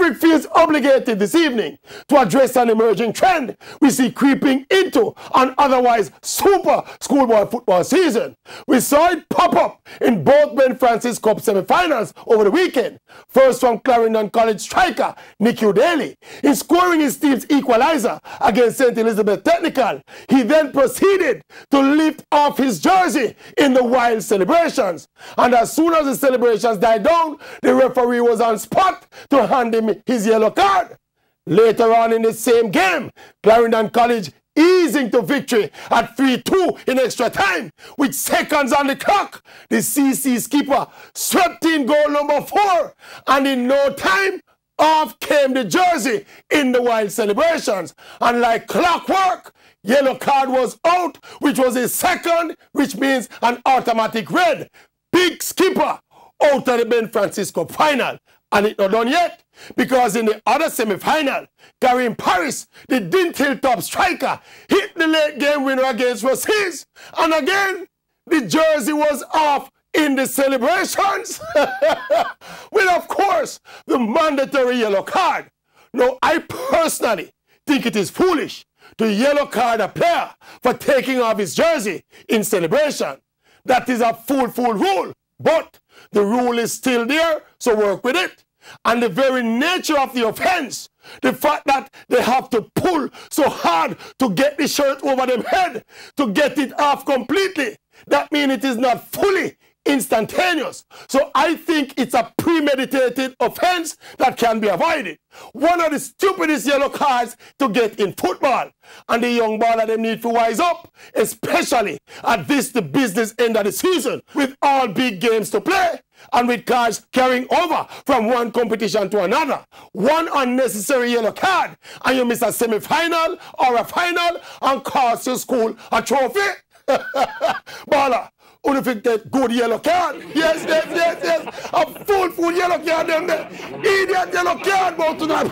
Maverick feels obligated this evening to address an emerging trend we see creeping into an otherwise super schoolboy football season. We saw it pop up in both Ben Francis Cup semi-finals over the weekend. First from Clarendon College striker Nicky Daly in scoring his team's equalizer against St. Elizabeth Technical. He then proceeded to lift off his jersey in the wild celebrations. And as soon as the celebrations died down, the referee was on spot to hand him his yellow card. Later on in the same game, Clarendon College easing to victory at 3-2 in extra time. With seconds on the clock, the CC skipper swept in goal number 4, and in no time, off came the jersey in the wild celebrations. And like clockwork, yellow card was out, which was his second, which means an automatic red. Big skipper out of the Ben Francis Cup final. And it's not done yet, because in the other semi-final, Karim Paris, the Dint Hilltop striker, hit the late game winner against Rossies. And again, the jersey was off in the celebrations. With, of course, the mandatory yellow card. Now, I personally think it is foolish to yellow card a player for taking off his jersey in celebration. That is a fool rule. But the rule is still there, so work with it. And the very nature of the offense, the fact that they have to pull so hard to get the shirt over their head, to get it off completely, that means it is not fully instantaneous. So I think it's a premeditated offense that can be avoided. One of the stupidest yellow cards to get in football. And the young baller them need to wise up, especially at this the business end of the season, with all big games to play and with cards carrying over from one competition to another. One unnecessary yellow card and you miss a semi-final or a final and cost your school a trophy. Baller, who think that good yellow card? Yes. A full yellow card them there. Idiot yellow card, but to that